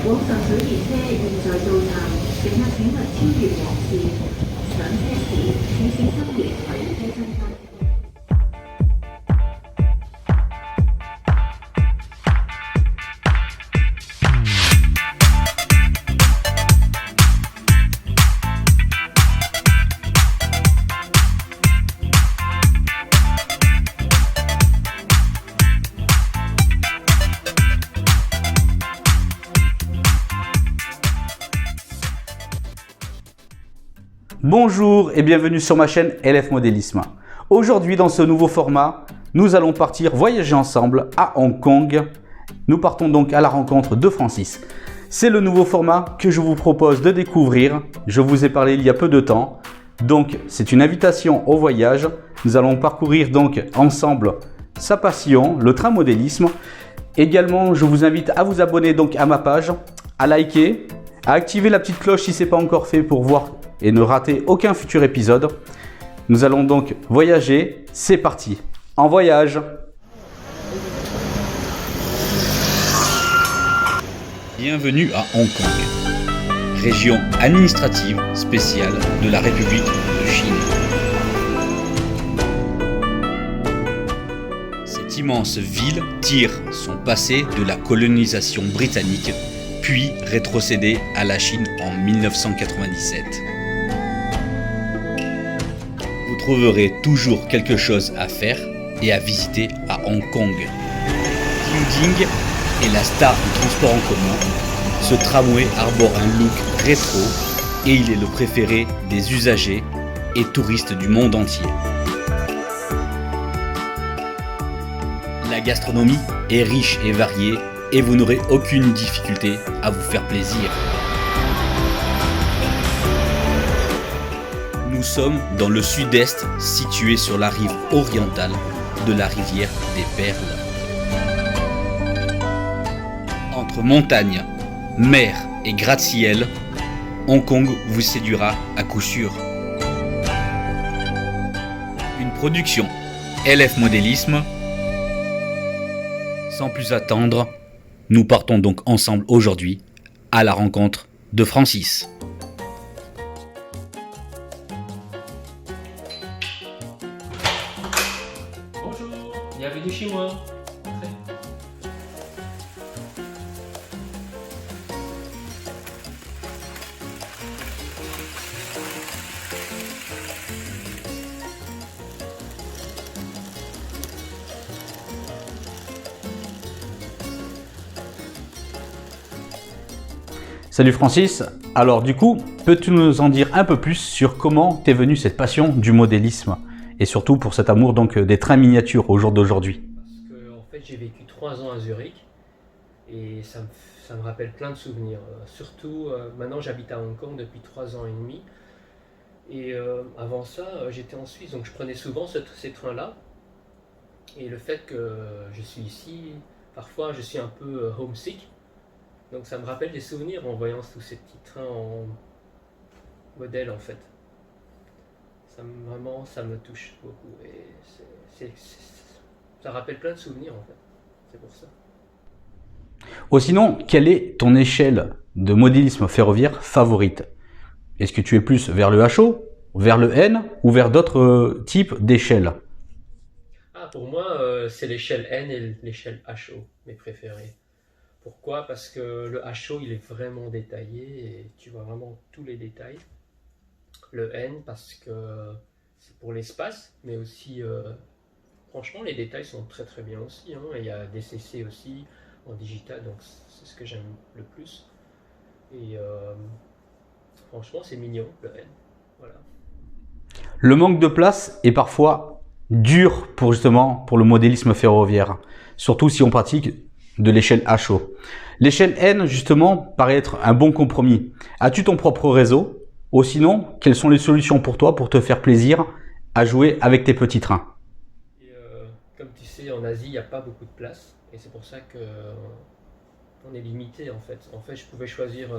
往上水列車現在到站，乘客請勿超越黃線。上車時請小心離開車身單。Bonjour et bienvenue sur ma chaîne LF Modélisme. Aujourd'hui dans ce nouveau format, nous allons partir voyager ensemble à Hong Kong. Nous partons donc à la rencontre de Francis. C'est le nouveau format que je vous propose de découvrir. Je vous ai parlé il y a peu de temps. Donc c'est une invitation au voyage. Nous allons parcourir donc ensemble sa passion, le train modélisme. Également, je vous invite à vous abonner donc à ma page, à liker, à activer la petite cloche si ce n'est pas encore fait pour voir et ne rater aucun futur épisode. Nous allons donc voyager, c'est parti, en voyage. Bienvenue à Hong Kong, région administrative spéciale de la République de Chine. Cette immense ville tire son passé de la colonisation britannique, puis rétrocédé à la Chine en 1997. Vous trouverez toujours quelque chose à faire et à visiter à Hong Kong. Yingding est la star du transport en commun. Ce tramway arbore un look rétro et il est le préféré des usagers et touristes du monde entier. La gastronomie est riche et variée et vous n'aurez aucune difficulté à vous faire plaisir. Nous sommes dans le sud-est, situé sur la rive orientale de la rivière des Perles. Entre montagnes, mer et gratte-ciel, Hong Kong vous séduira à coup sûr. Une production LF Modélisme. Sans plus attendre, nous partons donc ensemble aujourd'hui à la rencontre de Francis. Bonjour, bienvenue chez moi. Salut Francis, alors du coup, peux-tu nous en dire un peu plus sur comment t'es venue cette passion du modélisme et surtout pour cet amour donc des trains miniatures au jour d'aujourd'hui? Parce que en fait, j'ai vécu 3 ans à Zurich et ça me rappelle plein de souvenirs. Surtout, maintenant j'habite à Hong Kong depuis 3 ans et demi. Et avant ça, j'étais en Suisse, donc je prenais souvent ces trains-là. Et le fait que je suis ici, parfois je suis un peu homesick. Donc ça me rappelle des souvenirs en voyant tous ces petits trains en modèle en fait. Vraiment, ça me touche beaucoup et ça rappelle plein de souvenirs en fait. C'est pour ça. Ou sinon, quelle est ton échelle de modélisme ferroviaire favorite? Est-ce que tu es plus vers le HO, vers le N ou vers d'autres types d'échelles? Ah, pour moi, c'est l'échelle N et l'échelle HO, mes préférés. Pourquoi? Parce que le HO, il est vraiment détaillé et tu vois vraiment tous les détails. Le N, parce que c'est pour l'espace, mais aussi, franchement, les détails sont très très bien aussi. Hein. Il y a des CC aussi en digital, donc c'est ce que j'aime le plus. Et franchement, c'est mignon, le N. Voilà. Le manque de place est parfois dur pour le modélisme ferroviaire, surtout si on pratique de l'échelle HO. L'échelle N, justement, paraît être un bon compromis. As-tu ton propre réseau? Ou sinon, quelles sont les solutions pour toi pour te faire plaisir à jouer avec tes petits trains? Et, comme tu sais, en Asie, il n'y a pas beaucoup de place. Et c'est pour ça que on est limité en fait. En fait, je pouvais choisir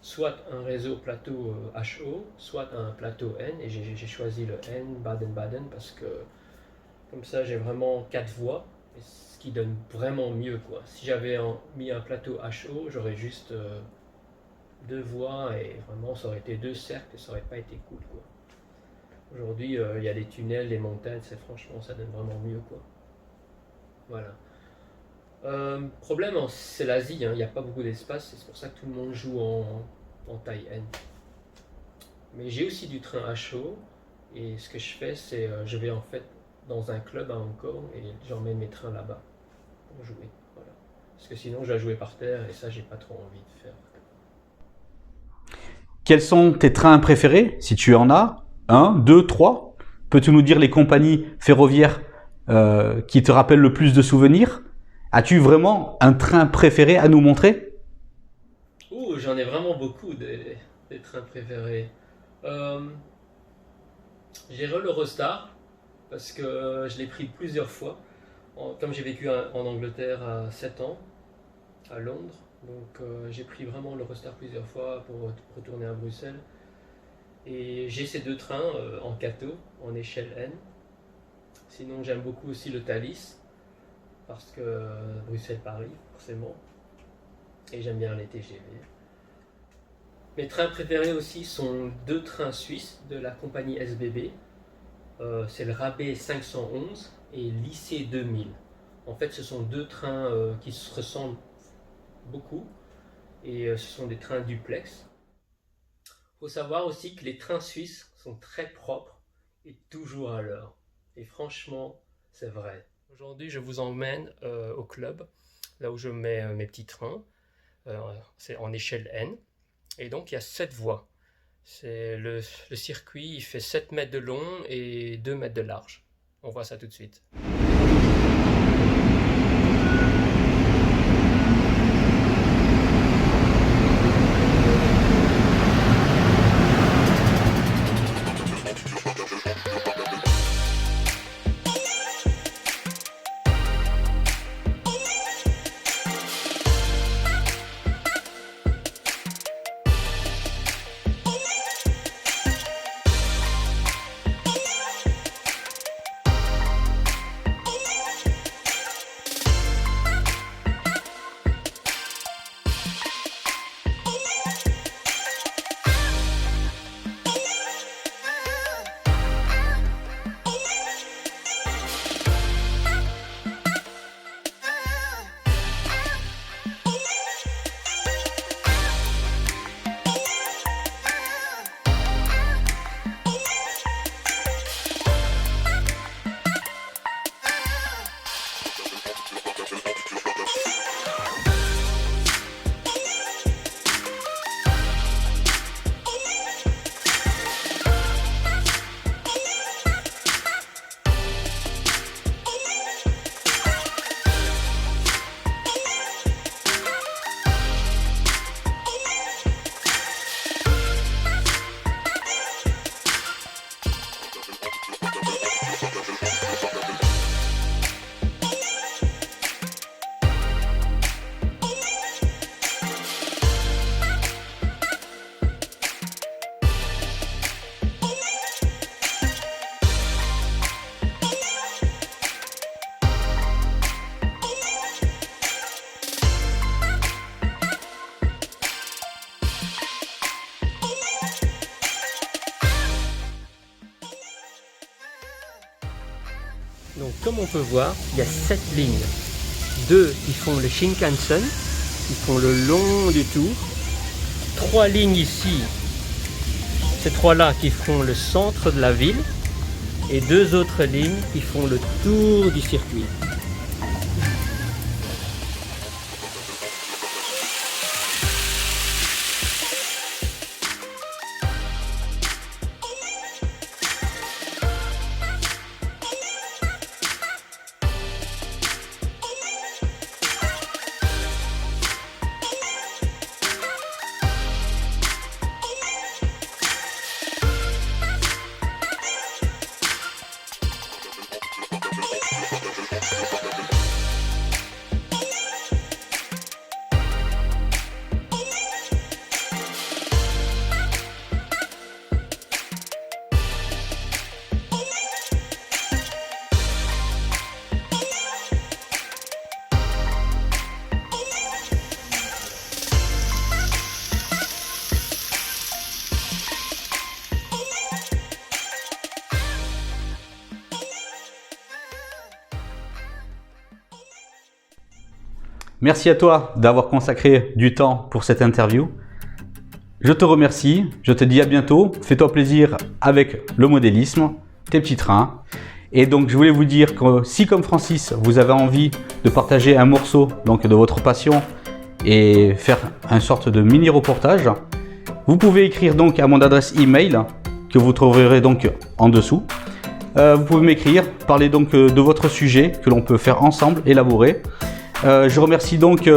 soit un réseau plateau HO, soit un plateau N. Et j'ai choisi le N Baden-Baden parce que comme ça, j'ai vraiment 4 voies Et ce qui donne vraiment mieux, quoi. Si j'avais mis un plateau HO, j'aurais juste 2 voies et vraiment ça aurait été 2 cercles et ça aurait pas été cool, quoi. Aujourd'hui, il y a des tunnels, des montagnes, franchement, ça donne vraiment mieux, quoi. Voilà. Problème, c'est l'Asie, hein, il n'y a pas beaucoup d'espace, c'est pour ça que tout le monde joue en taille N. Mais j'ai aussi du train HO, et ce que je fais, c'est je vais en fait dans un club à Hong Kong et j'emmène mes trains là-bas pour jouer. Voilà. Parce que sinon, je dois jouer par terre et ça, j'ai pas trop envie de faire. Quels sont tes trains préférés, si tu en as? 1, 2, 3? Peux-tu nous dire les compagnies ferroviaires qui te rappellent le plus de souvenirs? As-tu vraiment un train préféré à nous montrer? Ouh, j'en ai vraiment beaucoup des trains préférés. J'ai l'Eurostar parce que je l'ai pris plusieurs fois. Comme j'ai vécu en Angleterre à 7 ans, à Londres, donc j'ai pris vraiment l'Eurostar plusieurs fois pour retourner à Bruxelles. Et j'ai ces 2 trains en Kato, en échelle N. Sinon, j'aime beaucoup aussi le Thalys, parce que Bruxelles-Paris, forcément. Et j'aime bien les TGV. Mes trains préférés aussi sont 2 trains suisses de la compagnie SBB. C'est le Rabais 511 et Lycée 2000. En fait, ce sont 2 trains qui se ressemblent beaucoup. Et ce sont des trains duplex. Il faut savoir aussi que les trains suisses sont très propres et toujours à l'heure. Et franchement, c'est vrai. Aujourd'hui, je vous emmène au club, là où je mets mes petits trains. C'est en échelle N. Et donc, il y a 7 voies. Le circuit, il fait 7 mètres de long et 2 mètres de large. On voit ça tout de suite. Donc comme on peut voir, il y a 7 lignes. 2 qui font le Shinkansen, qui font le long du tour. 3 lignes ici, ces 3-là qui font le centre de la ville. Et 2 autres lignes qui font le tour du circuit. merci à toi d'avoir consacré du temps pour cette interview. Je te remercie, je te dis à bientôt. Fais-toi plaisir avec le modélisme, tes petits trains. Et donc je voulais vous dire que si comme Francis, vous avez envie de partager un morceau donc, de votre passion et faire une sorte de mini reportage, vous pouvez écrire donc à mon adresse email que vous trouverez donc en dessous. Vous pouvez m'écrire, parler donc de votre sujet que l'on peut faire ensemble, élaborer. Je remercie donc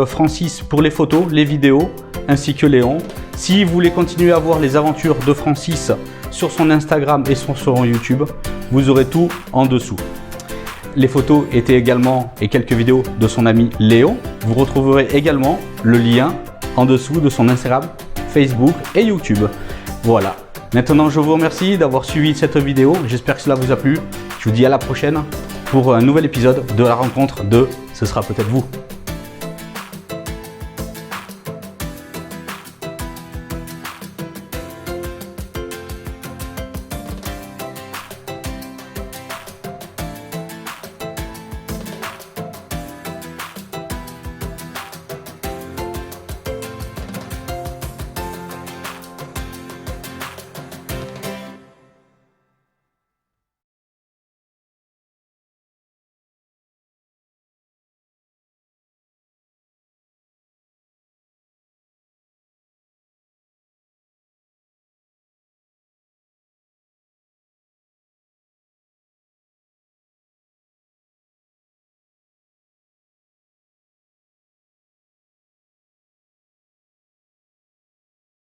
Francis pour les photos, les vidéos, ainsi que Léon. Si vous voulez continuer à voir les aventures de Francis sur son Instagram et sur son YouTube, vous aurez tout en dessous. Les photos étaient également et quelques vidéos de son ami Léon. Vous retrouverez également le lien en dessous de son Instagram, Facebook et YouTube. Voilà. Maintenant, je vous remercie d'avoir suivi cette vidéo. J'espère que cela vous a plu. Je vous dis à la prochaine pour un nouvel épisode de la rencontre de Ce sera peut-être vous.